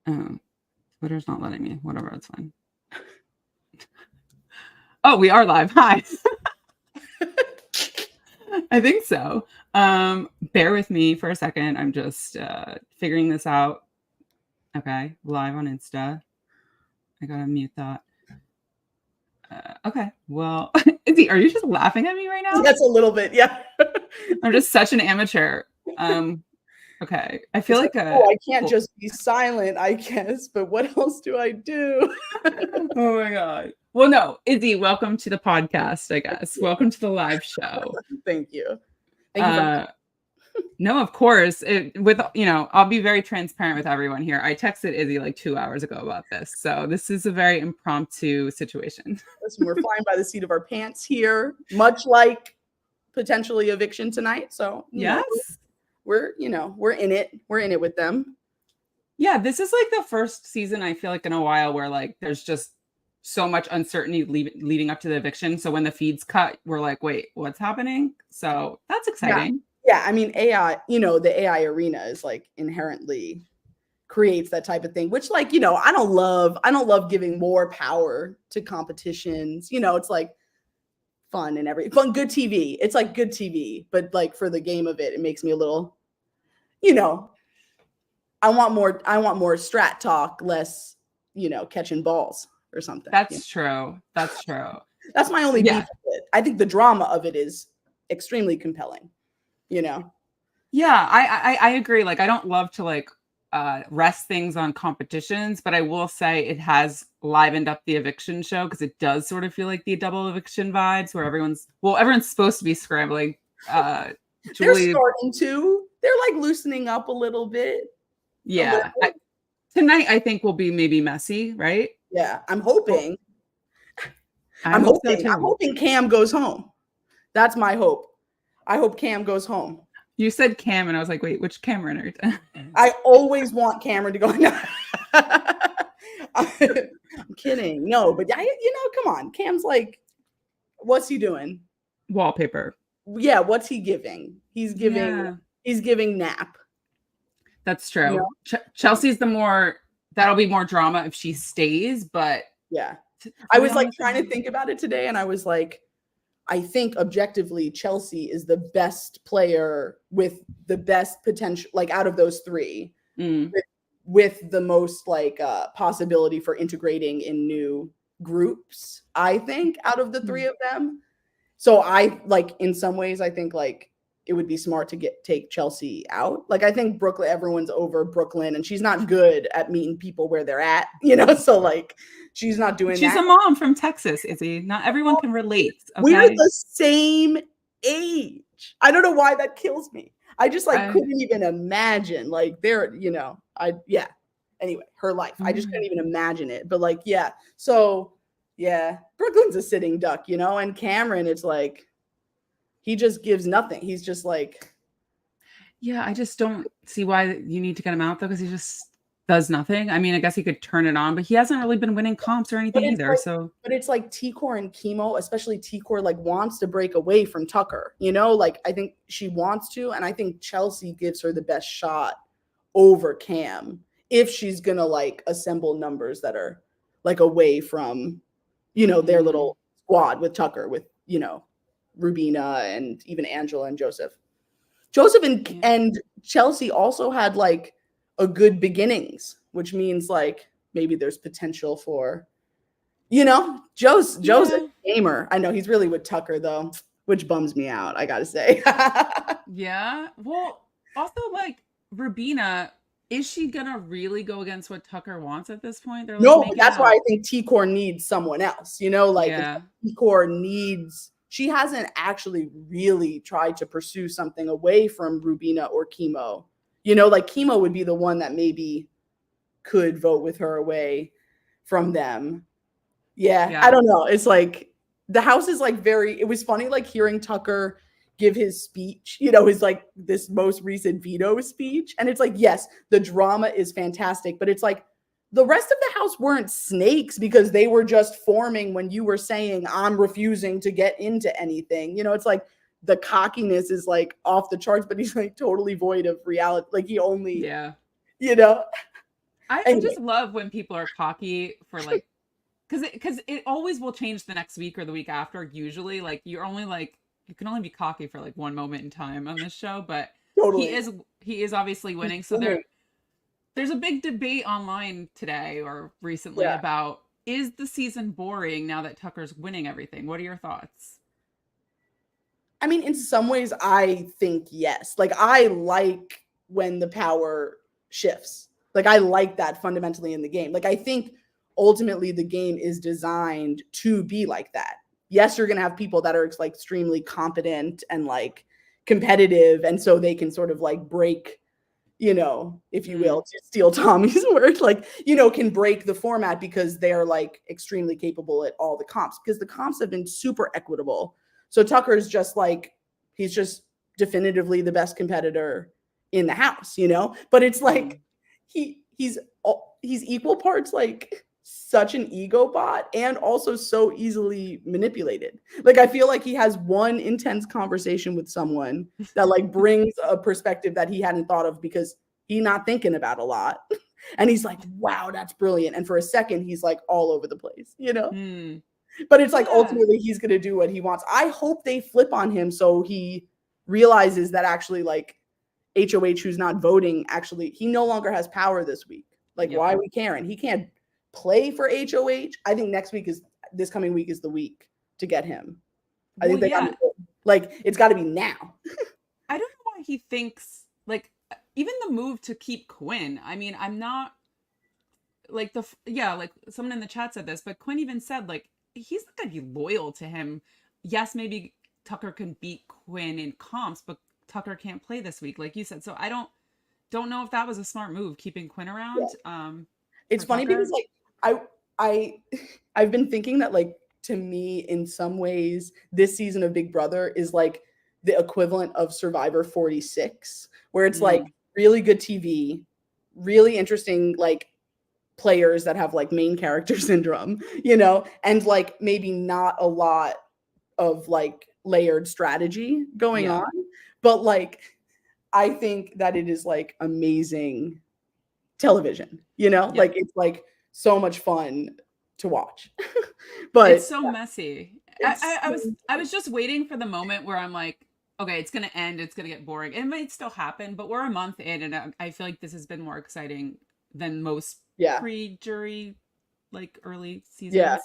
Oh, Twitter's not letting me. Whatever, it's fine. Oh, we are live. Hi. I think so. Bear with me for a second. I'm just figuring this out. Okay, live on Insta. I gotta mute that. Okay, well, Izzy, are you just laughing at me right now? That's a little bit, yeah. I'm just such an amateur. Okay, I feel like I can't just be silent, I guess, but what else do I do? Oh my God. Well, no, Izzy, welcome to the podcast, I guess. Welcome to the live show. Thank you. Thank you no, of course. I'll be very transparent with everyone here. I texted Izzy like 2 hours ago about this. So this is a very impromptu situation. Listen, we're flying by the seat of our pants here, much like potentially Eviction tonight. So yes, we're in it. We're in it with them. Yeah, this is like the first season I feel like in a while where like there's just so much uncertainty leading up to the eviction. So when the feeds cut, we're like, wait, what's happening? So that's exciting. Yeah, I mean, AI, the AI arena is like inherently creates that type of thing, which like, I don't love giving more power to competitions. It's like fun and good TV. It's like good TV, but like for the game of it makes me a little, I want more strat talk, less, catching balls or something. That's true. That's true. That's my only beef with it. I think the drama of it is extremely compelling, Yeah, I agree. Like, I don't love to like rest things on competitions, but I will say it has livened up the eviction show because it does sort of feel like the double eviction vibes where everyone's supposed to be scrambling. They're starting to. They're like loosening up a little bit. Yeah. Tonight, I think will be maybe messy, right? Yeah, I'm hoping. I'm hoping Cam goes home. That's my hope. I hope Cam goes home. You said Cam, and I was like, wait, which Cameron? I always want Cameron to go. No. I'm kidding. No, but come on. Cam's like, what's he doing? Wallpaper. Yeah, what's he giving? He's giving nap. That's true. Chelsea's that'll be more drama if she stays, but yeah. I was like trying to think about it today, and I was like, I think objectively Chelsie is the best player with the best potential, like out of those three, with the most like possibility for integrating in new groups, I think, out of the three of them. So I like, in some ways, I think like it would be smart to take Chelsie out. Like, I think everyone's over Brooklyn, and she's not good at meeting people where they're at, so like she's not doing that. She's a mom from Texas, Izzy. Not everyone can relate. Okay? We're the same age. I don't know why that kills me. I just like couldn't even imagine like anyway, her life. I just couldn't even imagine it. But like, yeah. So yeah, Brooklyn's a sitting duck, and Cameron, it's like, he just gives nothing. He's just like, yeah, I just don't see why you need to get him out though, because he just does nothing. I mean, I guess he could turn it on, but he hasn't really been winning comps or anything either. But it's like T-Core and Chemo, especially T-Core, like wants to break away from Tucker. Like I think she wants to, and I think Chelsie gives her the best shot over Cam if she's gonna like assemble numbers that are like away from, their little squad with Tucker, with Rubina and even Angela and Joseph and Chelsie also had like a good beginnings, which means like maybe there's potential for, Joe's a gamer. I know he's really with Tucker though, which bums me out, I gotta say. Yeah. Well, also like Rubina, is she gonna really go against what Tucker wants at this point? No, but that's why I think T-Core needs someone else, T-Core needs. She hasn't actually really tried to pursue something away from Rubina or Chemo. Like Chemo would be the one that maybe could vote with her away from them. Yeah. I don't know. It's like the house is like it was funny like hearing Tucker give his speech, his like this most recent veto speech. And it's like, yes, the drama is fantastic, but it's like, the rest of the house weren't snakes because they were just forming when you were saying, I'm refusing to get into anything. It's like the cockiness is like off the charts, but he's like totally void of reality. Like he only, I just love when people are cocky for like, because it always will change the next week or the week after. Usually, like you're only like you can only be cocky for like one moment in time on this show, but Totally. he is obviously winning. So there's a big debate online today or recently about, is the season boring now that Tucker's winning everything? What are your thoughts? I mean, in some ways, I think yes. Like, I like when the power shifts. Like, I like that fundamentally in the game. Like, I think ultimately the game is designed to be like that. Yes, you're going to have people that are like extremely competent and like competitive. And so they can sort of like break, you know, if you will, to steal Tommy's word, like, you know, can break the format because they're like extremely capable at all the comps, because the comps have been super equitable. So Tucker's just like, he's just definitively the best competitor in the house, you know, but it's like, he's equal parts like such an ego bot and also so easily manipulated. Like, I feel like he has one intense conversation with someone that like brings a perspective that he hadn't thought of because he's not thinking about a lot. And he's like, wow, that's brilliant. And for a second, he's like all over the place, you know? But it's like, ultimately he's going to do what he wants. I hope they flip on him so he realizes that actually like HOH, who's not voting, actually, he no longer has power this week. Like, why are we caring? He can't play for HOH. I think this coming week is the week to get him. I think like, it's got to be now. I don't know why he thinks like even the move to keep Quinn. I mean, I'm not like like someone in the chat said this, but Quinn even said like he's not gonna be loyal to him. Yes, maybe Tucker can beat Quinn in comps, but Tucker can't play this week, like you said. So I don't know if that was a smart move, keeping Quinn around. It's funny Tucker, because like I've been thinking that like, to me, in some ways, this season of Big Brother is like the equivalent of Survivor 46, where it's like really good TV, really interesting like players that have like main character syndrome, you know, and like maybe not a lot of like layered strategy going on. But like, I think that it is like amazing television, you know, like it's like so much fun to watch. But it's so messy. I was just waiting for the moment where I'm like, okay, it's gonna end, it's gonna get boring. It might still happen, but we're a month in, and I feel like this has been more exciting than most pre-jury like early seasons.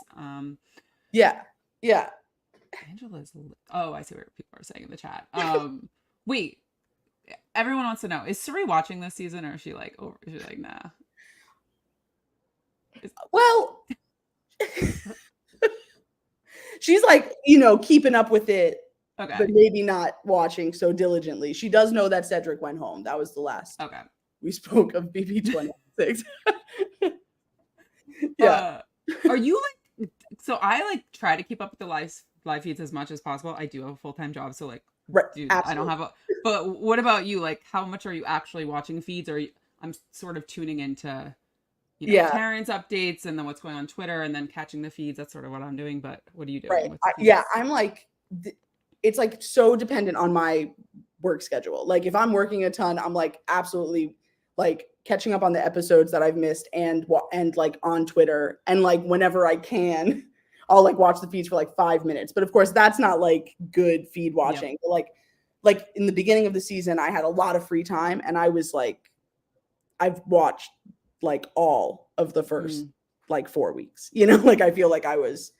Angela's I see what people are saying in the chat. Wait, everyone wants to know, is Suri watching this season, or is she like nah? Well, she's like, you know, keeping up with it, but maybe not watching so diligently. She does know that Cedric went home. That was the last we spoke of BB26. Are you like, so I like try to keep up with the live feeds as much as possible. I do have a full-time job, so like, dude, I don't have but what about you? Like, how much are you actually watching feeds? Or I'm sort of tuning into, you know, Karen's updates and then what's going on Twitter and then catching the feeds. That's sort of what I'm doing. But what are you doing? I'm like, it's like so dependent on my work schedule. Like, if I'm working a ton, I'm like absolutely like catching up on the episodes that I've missed and like on Twitter, and like whenever I can, I'll like watch the feeds for like 5 minutes. But of course, that's not like good feed watching. But like in the beginning of the season, I had a lot of free time, and I was like, I've watched like all of the first like 4 weeks, you know, like I feel like I was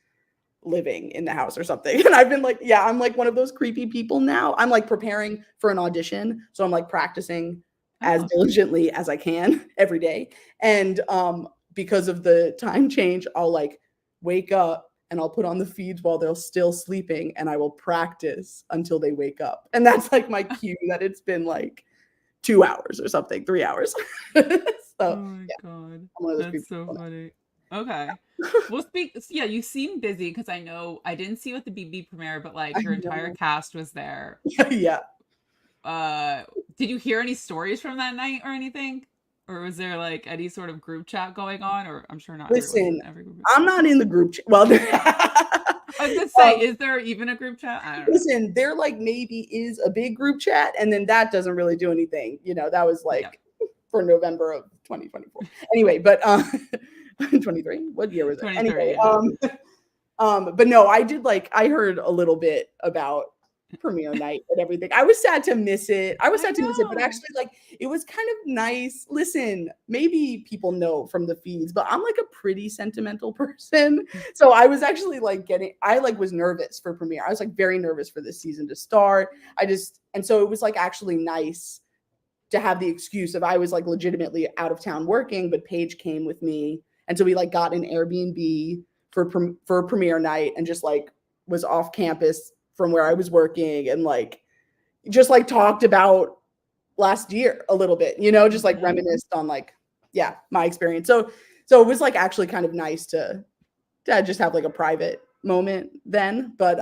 living in the house or something. And I've been like, I'm like one of those creepy people now. I'm like preparing for an audition, so I'm like practicing as diligently as I can every day. And because of the time change, I'll like wake up and I'll put on the feeds while they're still sleeping, and I will practice until they wake up. And that's like my cue that it's been like 2 hours or something, 3 hours. Oh my God. That's so funny. Okay. Well, you seem busy, because I know I didn't see you at the BB premiere, but like your entire cast was there. Did you hear any stories from that night or anything? Or was there like any sort of group chat going on? Or I'm sure not. Listen, I'm not in the group chat. Well, I was gonna say, is there even a group chat? I don't know. Listen, there like maybe is a big group chat, and then that doesn't really do anything. You know, that was like for November of 2024. Anyway, but 23. What year was it? Anyway, but no, I heard a little bit about premiere night and everything. I was sad to miss it. But actually, like, it was kind of nice. Listen, maybe people know from the feeds, but I'm like a pretty sentimental person. So I was actually like was nervous for premiere. I was like very nervous for this season to start. And so it was like actually nice to have the excuse of I was like legitimately out of town working, but Paige came with me. And so we like got an Airbnb for premiere night and just like was off campus from where I was working and like just like talked about last year a little bit, just like reminisced on like, my experience. So it was like actually kind of nice to just have like a private moment then. But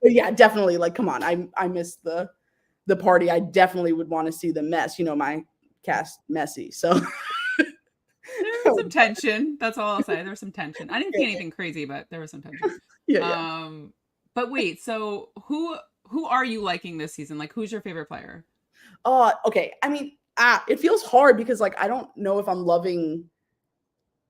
yeah, definitely like, come on, I missed the party. I definitely would want to see the mess, my cast messy. So there was some tension. That's all I'll say. There was some tension. I didn't see anything crazy, but there was some tension. But wait, so who are you liking this season? Like, who's your favorite player? Okay. I mean, it feels hard because like I don't know if I'm loving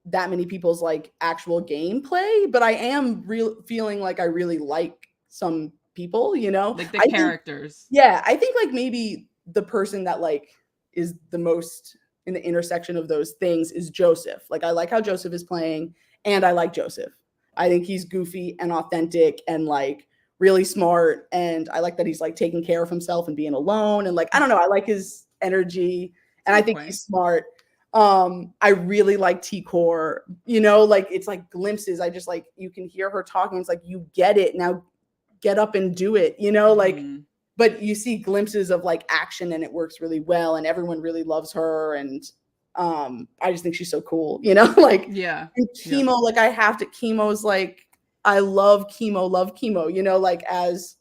that many people's like actual gameplay, but I am feeling like I really like some people, like the characters. I think like maybe the person that like is the most in the intersection of those things is Joseph. Like, I like how Joseph is playing, and I like Joseph. I think he's goofy and authentic and like really smart. And I like that he's like taking care of himself and being alone. And like, I don't know, I like his energy and I think he's smart. I really like T-Core, like it's like glimpses. I just like, you can hear her talking. It's like, you get it now, get up and do it, like, but you see glimpses of like action and it works really well. And everyone really loves her. And I just think she's so cool, like, and Chemo, like Chemo's like, I love Chemo, like as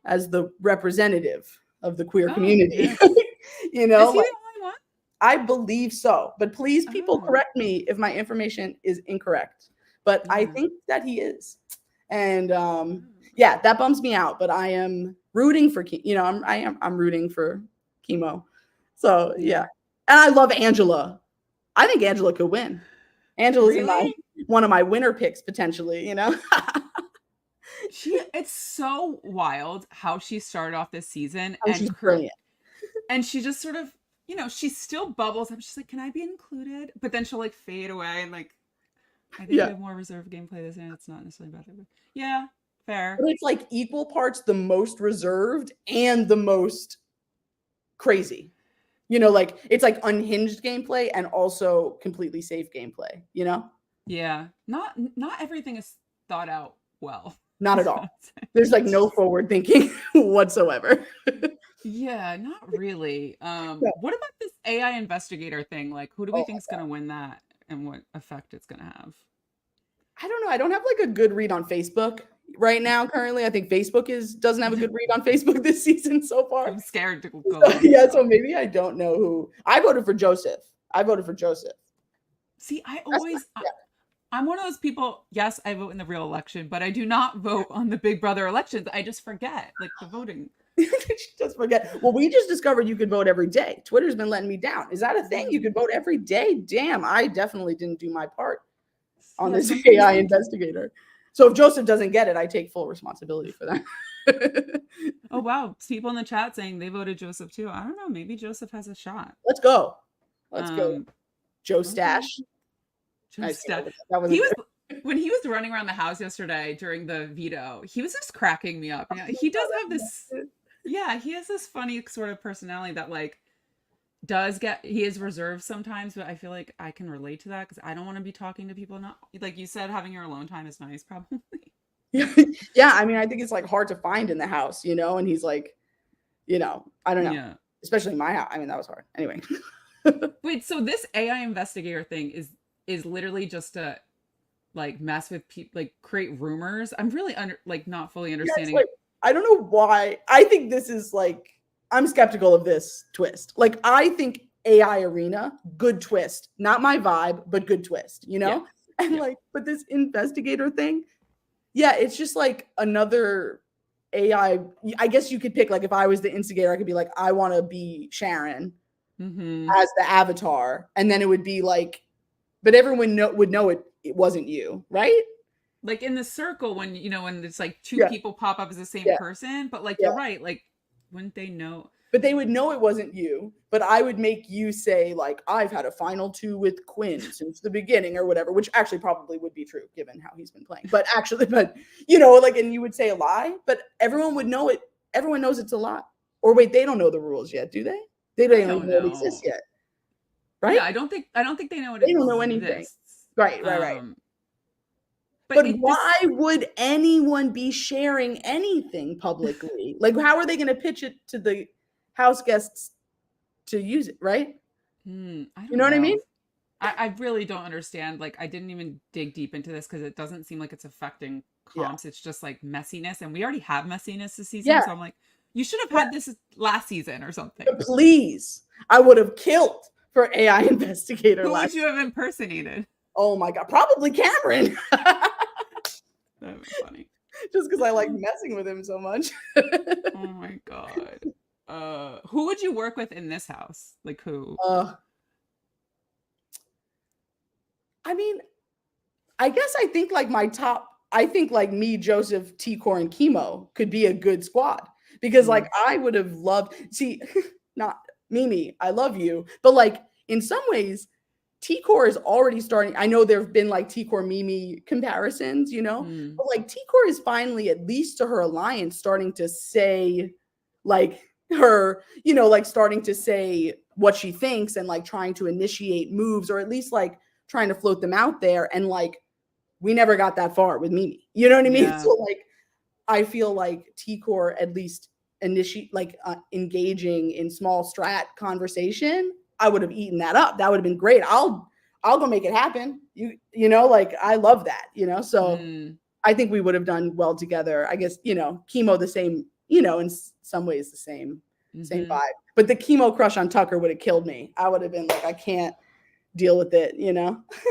the representative of the queer community, Is he the only one? I believe so, but please people correct me if my information is incorrect, but I think that he is. And that bums me out, but I am rooting for I'm rooting for Chemo. So yeah. And I love Angela. I think Angela could win. Angela's one of my winner picks potentially, It's so wild how she started off this season, and she's brilliant. And she just sort of, she still bubbles up. She's like, "Can I be included?" But then she'll like fade away and like, I think we have more reserved gameplay this year. It's not necessarily bad. But yeah, fair. But it's like equal parts the most reserved and the most crazy. Like it's like unhinged gameplay and also completely safe gameplay, Yeah. Not everything is thought out well. Not at all. There's like no forward thinking whatsoever. Yeah, not really. What about this AI investigator thing? Like, who do we think is going to win that and what effect it's going to have? I don't know. I don't have like a good read on Facebook right now. Currently, I think Facebook doesn't have a good read on Facebook this season so far. I'm scared to go. So maybe I don't know who. I voted for Joseph. See, I'm one of those people. Yes, I vote in the real election, but I do not vote on the Big Brother elections. I just forget, like the voting. Just forget. Well, we just discovered you could vote every day. Twitter's been letting me down. Is that a thing? You could vote every day? Damn, I definitely didn't do my part on this AI investigator. So if Joseph doesn't get it, I take full responsibility for that. Oh, wow. People in the chat saying they voted Joseph too. I don't know. Maybe Joseph has a shot. Let's go. Joe Stash. Joe Stash. When he was running around the house yesterday during the veto, he was just cracking me up. He does have this. Yeah, he has this funny sort of personality that like he is reserved sometimes, but I feel like I can relate to that because I don't want to be talking to people. Not like you said, having your alone time is nice, probably. Yeah, I mean, I think it's like hard to find in the house, and he's like, I don't know. Yeah. Especially in my house. I mean, that was hard. Anyway. Wait, so this AI investigator thing is literally just to like mess with people, like create rumors. I'm really not fully understanding. I don't know why. I think this is like, I'm skeptical of this twist. Like, I think AI Arena, good twist. Not my vibe, but good twist, And but this investigator thing, it's just like another AI. I guess you could pick, like, if I was the instigator, I could be like, I want to be Sharon. as the avatar, and then it would be like, but everyone would know it wasn't you, right? Like in the circle when when it's like two people pop up as the same person, but like you're right, like wouldn't they know? But they would know it wasn't you, but I would make you say like, I've had a final 2 with Quinn since the beginning or whatever, which actually probably would be true given how he's been playing. But like, and you would say a lie, but everyone would know it. Everyone knows it's a lie. Or wait, they don't know the rules yet, do they? They don't even know it exists yet. Right? Yeah, I don't think they know they don't know anything. Right. But why would anyone be sharing anything publicly? Like, how are they going to pitch it to the house guests to use it, right? I don't know what I mean? I really don't understand. Like, I didn't even dig deep into this because it doesn't seem like it's affecting comps. It's just like messiness, and we already have messiness this season. So I'm like, you should have had this last season or something. But please, I would have killed for AI investigator. Who would you have impersonated? Oh my god, probably Cameron. That would be funny. Just because I like messing with him so much. Oh my god. Who would you work with in this house? Like who? I mean, I guess I think like like me, Joseph, T-Core, and Chemo could be a good squad. Because like I would have loved, not Mimi, I love you, but like in some ways, T-Core is already starting. I know there have been like T-Core Mimi comparisons, but like T-Core is finally, at least to her alliance, starting to say like her, like starting to say what she thinks and like trying to initiate moves, or at least like trying to float them out there. And like, we never got that far with Mimi. You know what I mean? Yeah. So like, I feel like T-Core at least engaging in small strat conversation, I would have eaten that up. That would have been great. I'll go make it happen. Like I love that, so I think we would have done well together. I guess, Chemo the same, in some ways the same vibe. But the Chemo crush on Tucker would have killed me. I would have been like, I can't deal with it,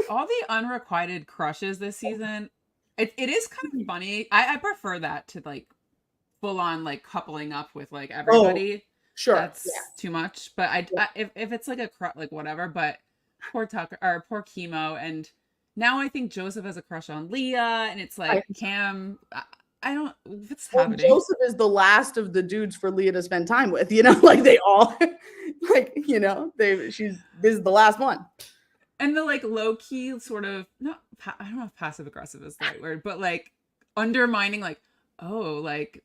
All the unrequited crushes this season, it is kind of funny. I prefer that to like full on like coupling up with like everybody. Oh, sure, that's too much. But if it's like like whatever. But poor Tucker or poor Chemo, and now I think Joseph has a crush on Leah, and it's like Cam. I don't. What's happening? Joseph is the last of the dudes for Leah to spend time with. Like they all, like this is the last one. And the like low key sort of I don't know if passive aggressive is the right word, but like undermining, like, oh, like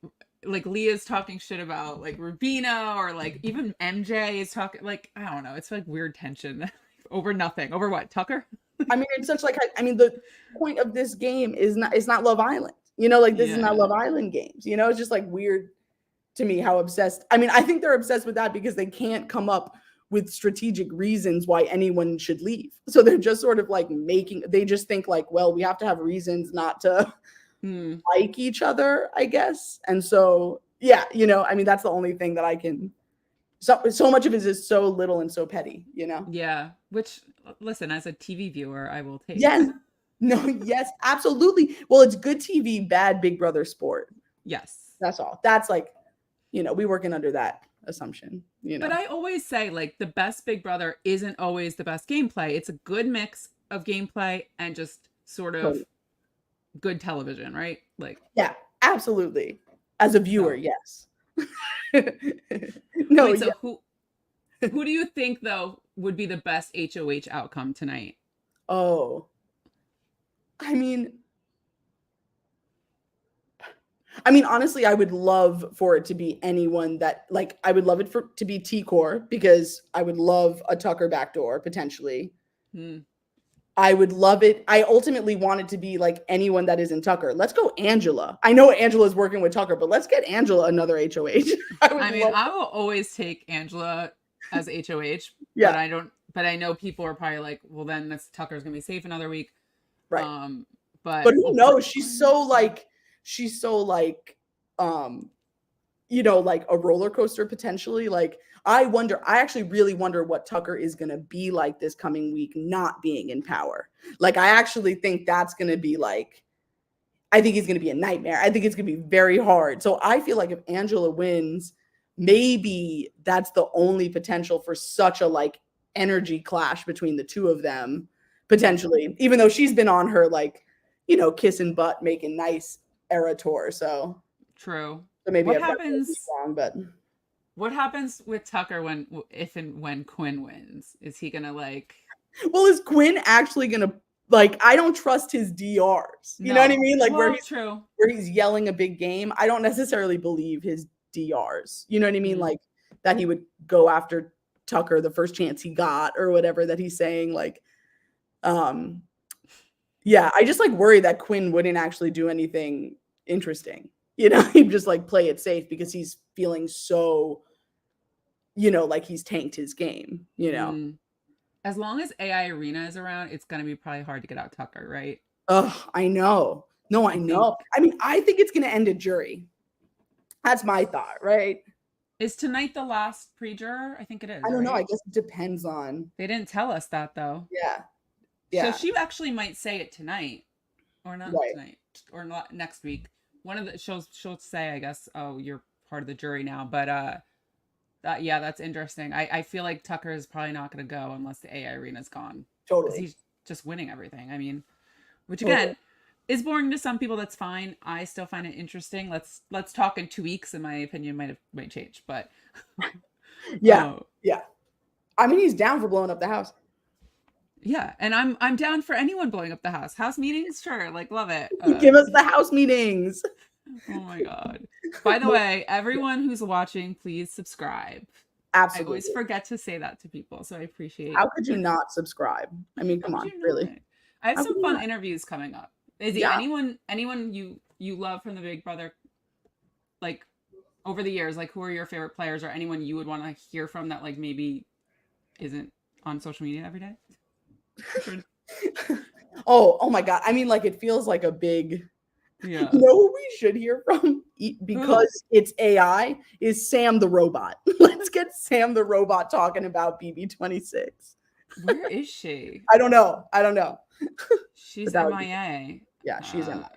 Leah's talking shit about like Rubina, or like even MJ is talking, like, I don't know, it's like weird tension over nothing. Over what, Tucker? I mean, it's such like, the point of this game is not Love Island. Like this is not Love Island games. It's just like weird to me how obsessed. I mean, I think they're obsessed with that because they can't come up with strategic reasons why anyone should leave. So they're just sort of like they just think like, well, we have to have reasons not to like each other, I guess. And so, that's the only thing that I can, so much of it is so little and so petty, Yeah. Which, listen, as a TV viewer, I will take. Yes. No, yes, absolutely. Well, it's good TV, bad Big Brother sport. Yes. That's all. That's like, we working under that assumption, But I always say like the best Big Brother isn't always the best gameplay. It's a good mix of gameplay and just sort of good television, right? Like, yeah, absolutely. As a viewer, yes. No. Wait, so who do you think though would be the best HOH outcome tonight? Oh, I mean, honestly, I would love for it to be anyone that, like, I would love it to be T-Core, because I would love a Tucker backdoor, potentially. I would love it. I ultimately want it to be, like, anyone that isn't Tucker. Let's go Angela. I know Angela's working with Tucker, but let's get Angela another HOH. I will always take Angela as HOH, but I know people are probably like, well, then Tucker's going to be safe another week. Right. But who knows? She's so like, like a roller coaster potentially. Like, I actually really wonder what Tucker is going to be like this coming week, not being in power. Like, I actually think that's going to be like, I think he's going to be a nightmare. I think it's going to be very hard. So I feel like if Angela wins, maybe that's the only potential for such a like energy clash between the two of them, potentially, even though she's been on her like, you know, kissing butt, making nice era tour. So true. so maybe What I've got happens wrong, but what happens with Tucker when if and when Quinn wins? Is he gonna like well, is Quinn actually gonna like I don't trust his DRs. You know what I mean? Like well, true. where he's yelling a big game. I don't necessarily believe his DRs. You know what I mean? Like that he would go after Tucker the first chance he got or whatever that he's saying. Like, yeah, I just like worry that Quinn wouldn't actually do anything interesting. You know, he'd just like play it safe because he's feeling so, you know, like he's tanked his game, you know. As long as AI Arena is around, it's gonna be probably hard to get out Tucker, right? Oh, I know. No, I know. I mean, I think it's gonna end a jury. That's my thought, right? Is tonight the last pre-juror? I think it is. I don't know. Right? I guess it depends on. They didn't tell us that though. Yeah. Yeah. So she actually might say it tonight, or not tonight, or not next week. One of the she'll say, I guess, oh, you're part of the jury now. But yeah, that's interesting. I feel like Tucker is probably not going to go unless the AI Arena's gone. Totally. He's just winning everything. I mean, which again is boring to some people. That's fine. I still find it interesting. Let's talk in 2 weeks, and my opinion might change. But yeah. I mean, he's down for blowing up the house. Yeah, and I'm down for anyone blowing up the house. House meetings, sure, like love it. Give us the house meetings. Oh my god. By the way, everyone who's watching, please subscribe. Absolutely. I always forget to say that to people, so I appreciate. How could you not subscribe? I mean, come on, really. I have some fun interviews coming up. Izzy, anyone you love from the Big Brother, like over the years, like who are your favorite players or anyone you would want to hear from that like maybe isn't on social media every day? oh my god, I mean, like it feels like a big you know who we should hear from because it's AI is Sam the robot. Let's get Sam the robot talking about BB26. Where is she? I don't know She's MIA. Yeah, she's MIA.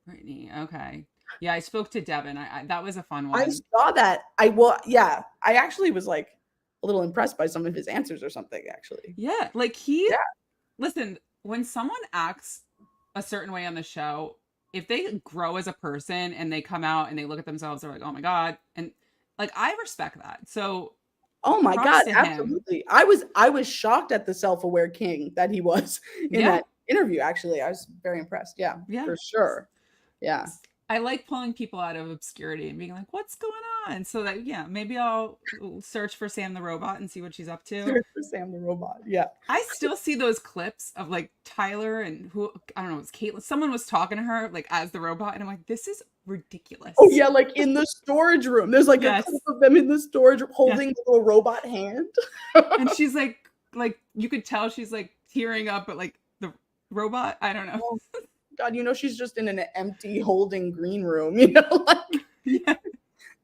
Brittany, okay. Yeah, I spoke to Devin. I that was a fun one. I saw that. I actually was like a little impressed by some of his answers or something, actually. Yeah, like listen, when someone acts a certain way on the show, if they grow as a person and they come out and they look at themselves, they're like, oh my god, and like I respect that. So oh my god, absolutely. I was shocked at the self-aware king that he was in that interview. Actually, I was very impressed. Yeah, for sure. Yeah. I like pulling people out of obscurity and being like, what's going on? So that, maybe I'll search for Sam the robot and see what she's up to. Search for Sam the robot. Yeah. I still see those clips of like Tyler and who, I don't know, it was Caitlin. Someone was talking to her like as the robot. And I'm like, this is ridiculous. Oh yeah. Like in the storage room, there's like a clip of them in the storage room holding the little robot hand. And she's like you could tell she's like tearing up at like the robot. I don't know. Oh. God, you know, she's just in an empty holding green room, you know,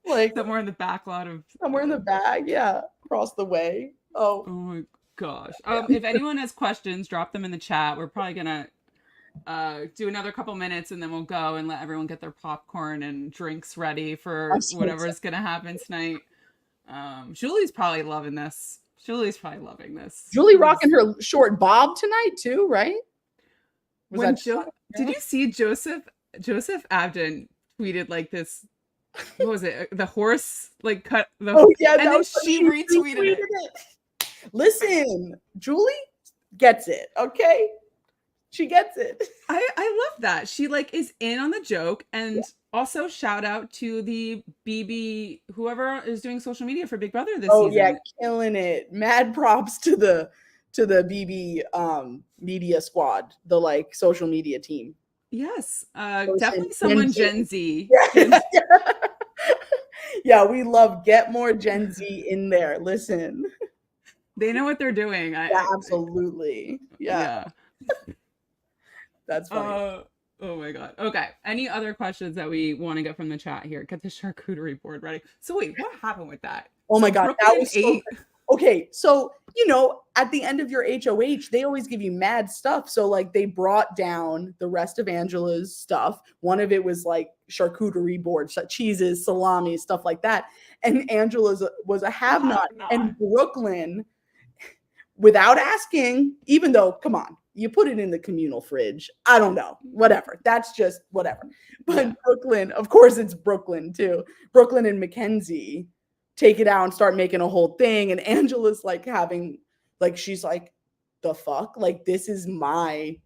like somewhere in the back lot of somewhere in the bag, across the way. Oh my gosh. If anyone has questions, drop them in the chat. We're probably gonna do another couple minutes and then we'll go and let everyone get their popcorn and drinks ready for whatever's gonna happen tonight. Julie's probably loving this. Julie's probably loving this. Julie rocking her short bob tonight too, right? Did you see Joseph Abden tweeted like this? What was it? The horse like cut the and then she retweeted it. Listen, Julie gets it, okay? She gets it. I love that. She like is in on the joke and also shout out to the BB whoever is doing social media for Big Brother this season. Oh yeah, killing it. Mad props to the BB media squad, the like social media team. Yes, definitely someone Gen Z. Yeah, we love get more Gen Z in there. Listen, they know what they're doing. Absolutely. Yeah. That's funny. Oh my god. Okay. Any other questions that we want to get from the chat here? Get the charcuterie board ready. So wait, what happened with that? Oh my god, that was so okay. So you know, at the end of your HOH, they always give you mad stuff. So like they brought down the rest of Angela's stuff. One of it was like charcuterie boards, cheeses, salami, stuff like that. And Angela's was a have-not. And Brooklyn, without asking, even though, come on, you put it in the communal fridge. I don't know, whatever. That's just whatever. But Brooklyn, of course, it's Brooklyn too. Brooklyn and Mackenzie take it out and start making a whole thing. And Angela's like having, like, she's like, the fuck? Like, this is mine.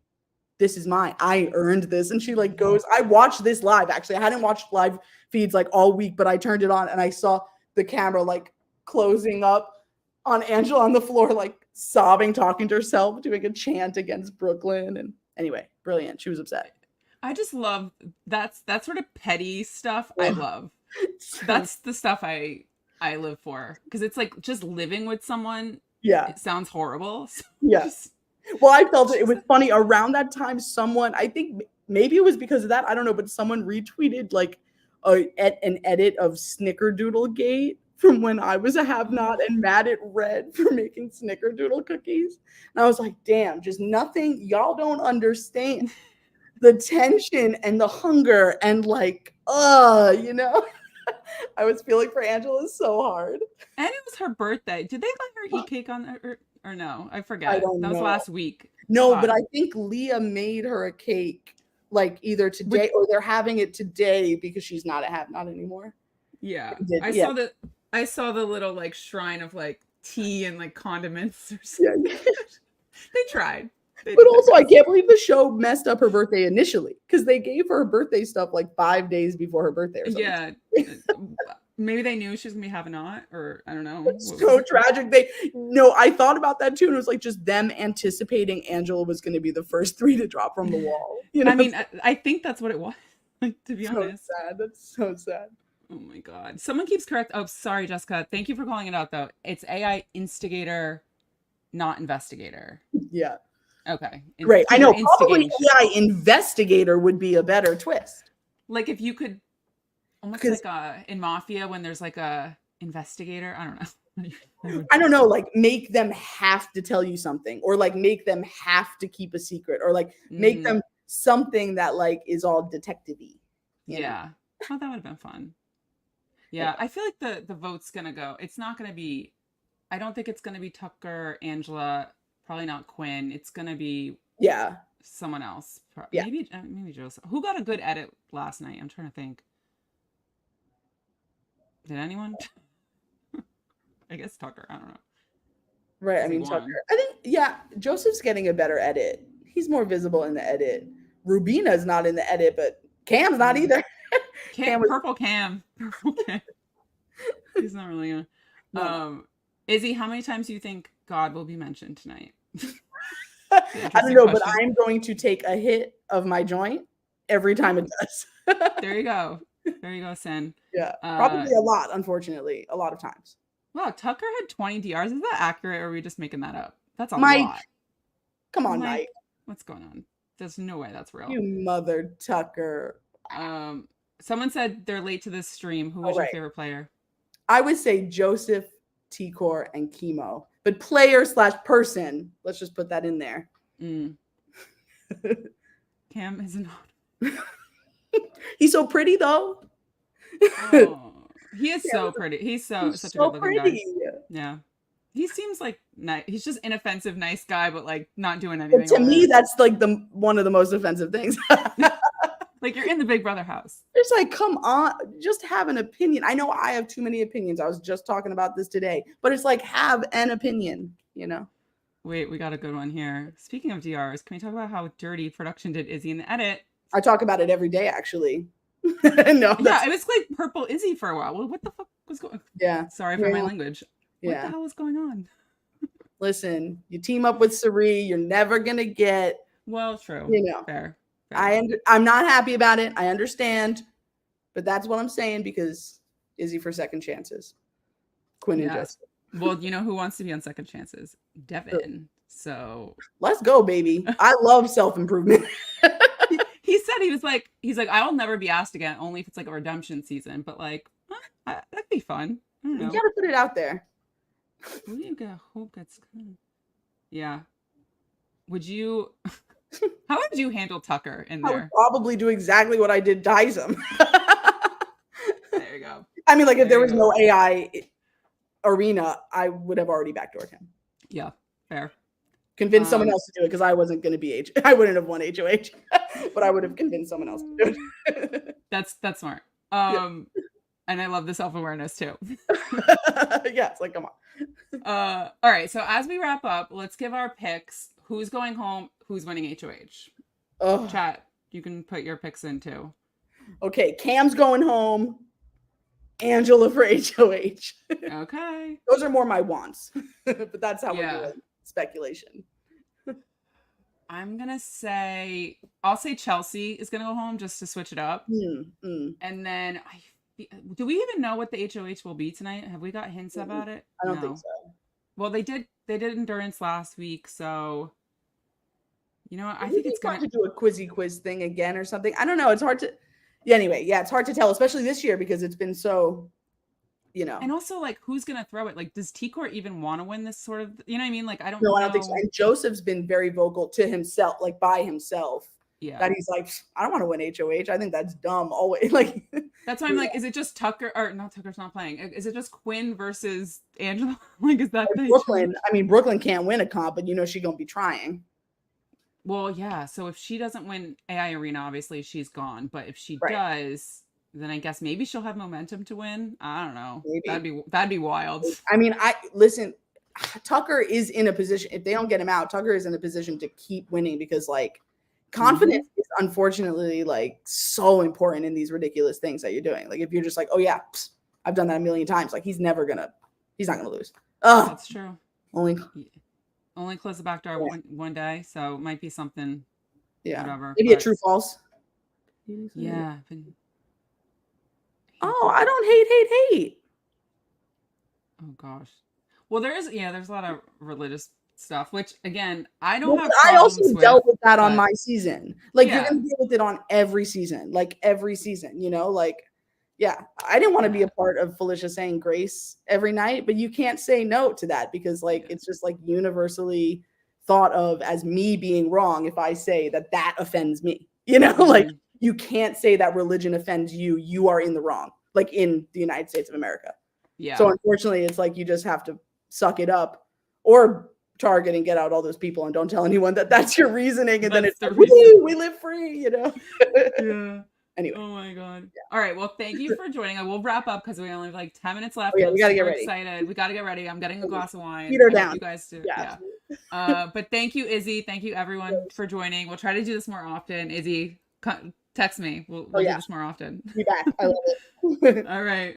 I earned this. And she like goes, I watched this live. Actually, I hadn't watched live feeds like all week, but I turned it on and I saw the camera like closing up on Angela on the floor, like sobbing, talking to herself, doing a chant against Brooklyn. And anyway, brilliant. She was upset. I just love that sort of petty stuff. I love. That's the stuff I live for, because it's like just living with someone. Yeah, it sounds horrible. So yes. Well, I felt it was funny around that time. Someone, I think maybe it was because of that, I don't know, but someone retweeted like an edit of Snickerdoodle Gate from when I was a have-not and mad at Red for making Snickerdoodle cookies. And I was like, damn, just nothing. Y'all don't understand the tension and the hunger and like, you know. I was feeling for Angela so hard. And it was her birthday. Did they let her eat cake on her, or no? I forget. I don't know. That was last week. No, but I think Leah made her a cake like either today or they're having it today because she's not a have-not anymore. Yeah. I saw the little like shrine of like tea and like condiments or something. Yeah. They tried. But also, I can't believe the show messed up her birthday initially, because they gave her birthday stuff like 5 days before her birthday or something. Yeah. Maybe they knew she was going to be have-not, or I don't know. It's so tragic. I thought about that too. And it was like just them anticipating Angela was going to be the first 3 to drop from the wall. You know? I mean, I think that's what it was, like, to be honest. Sad. That's so sad. Oh my God. Someone keeps correct. Oh, sorry, Jessica. Thank you for calling it out though. It's AI instigator, not investigator. Yeah. Okay. Great. I know probably AI investigator would be a better twist. Like if you could almost like in Mafia when there's like a investigator. I don't know. I don't know, like make them have to tell you something, or like make them have to keep a secret, or like make them something that like is all detective-y. Yeah. Oh, that would have been fun. Yeah. I feel like the vote's gonna go. It's not gonna be, I don't think it's gonna be Tucker, Angela. Probably not Quinn. It's gonna be someone else. Maybe Joseph. Who got a good edit last night? I'm trying to think. Did anyone? I guess Tucker. I don't know. Right. I mean Tucker. I think Joseph's getting a better edit. He's more visible in the edit. Rubina's not in the edit, but Cam's not either. Purple Cam. He's not really gonna. No. Izzy, how many times do you think God will be mentioned tonight? I don't know, but I'm going to take a hit of my joint every time it does. There you go. There you go, Sin. Yeah, probably a lot, unfortunately, a lot of times. Wow, Tucker had 20 DRs. Is that accurate, or are we just making that up? That's a Mike, lot. Come on, Mike. What's going on? There's no way that's real. You mother Tucker. Someone said they're late to this stream. Who was your favorite player? I would say Joseph, T-Core, and Chemo. But player/person, let's just put that in there. Cam is not. He's so pretty though. Oh, he is so pretty. He's such a good looking guy. Yeah. He seems like nice. He's just inoffensive, nice guy, but like not doing anything. But to me, that's like one of the most offensive things. Like you're in the Big Brother house. It's like, come on, just have an opinion. I know I have too many opinions. I was just talking about this today, but it's like, have an opinion, you know? Wait, we got a good one here. Speaking of DRs, can we talk about how dirty production did Izzy in the edit? I talk about it every day, actually. No, it was like purple Izzy for a while. Well, what the fuck was going on? Yeah. Sorry for my language. What the hell was going on? Listen, you team up with Sari, you're never going to get. Well, true. You know. Fair. I'm not happy about it. I understand. But that's what I'm saying, because Izzy for second chances. Quinn and Jessica. Well, you know who wants to be on second chances? Devin. So let's go, baby. I love self-improvement. He said he's like, I will never be asked again, only if it's like a redemption season. But like, that'd be fun. I don't know. You gotta put it out there. Who do you get? Who gets? Yeah. Would you? How would you handle Tucker in I would there? probably do exactly what I did Dyson. There you go. I mean, like if there was go. no AI arena, I would have already backdoored him. Yeah, fair. Convince someone else to do it because I wasn't going to be I wouldn't have won HOH, but I would have convinced someone else to do it. That's smart. Yeah. And I love the self-awareness too. Yeah, it's like, come on. All right, so as we wrap up, let's give our picks. Who's going home? Who's winning HOH? Oh. Chat, you can put your picks in too. Okay, Cam's going home. Angela for HOH. Okay. Those are more my wants, but that's how we're doing speculation. I'm gonna say I'll say Chelsie is gonna go home just to switch it up, and then do we even know what the HOH will be tonight? Have we got hints about it? I don't think so. Well, they did endurance last week, so you know what? I think it's going to do a quizzy quiz thing again or something. I don't know. It's hard to. Yeah. Anyway, yeah, it's hard to tell, especially this year because it's been so. You know, and also like who's gonna throw it? Like, does T-Court even want to win this sort of? You know what I mean? Like, I don't know. I don't think so. And Joseph's been very vocal to himself, like by himself. Yeah. That he's like, I don't want to win HOH. I think that's dumb. Always like. That's why I'm like, is it just Tucker or not? Tucker's not playing. Is it just Quinn versus Angela? Like, is that Brooklyn? I mean, Brooklyn can't win a comp, but you know she's gonna be trying. Well, yeah. So if she doesn't win AI Arena, obviously she's gone. But if she does, then I guess maybe she'll have momentum to win. I don't know. Maybe. That'd be wild. I mean, listen. Tucker is in a position. If they don't get him out, Tucker is in a position to keep winning because like confidence is unfortunately like so important in these ridiculous things that you're doing. Like if you're just like, oh yeah, I've done that a million times. Like he's not gonna lose. That's true. Only close the back door one day, so it might be something. Yeah, whatever. Maybe a true false. Yeah. Oh, I don't hate. Oh gosh. Well, there's a lot of religious stuff, which again, I don't have. I also dealt with that on my season. Like you're gonna deal with it on every season. Like every season, you know, like. Yeah, I didn't want to be a part of Felicia saying grace every night, but you can't say no to that because like it's just like universally thought of as me being wrong if I say that offends me. You know, like you can't say that religion offends you. You are in the wrong, like in the United States of America. Yeah. So unfortunately, it's like you just have to suck it up or target and get out all those people and don't tell anyone that that's your reasoning. And then it's like, we live free, you know? Yeah. Anyway. Oh my God. Yeah. All right. Well, thank you for joining. I will wrap up because we only have like 10 minutes left. Oh, yeah, we got to get ready. Excited. We got to get ready. I'm getting a glass of wine. Heat her down. You guys do. Yeah. But thank you, Izzy. Thank you, everyone, for joining. We'll try to do this more often. Izzy, text me. We'll do this more often. Be back. I love it. All right.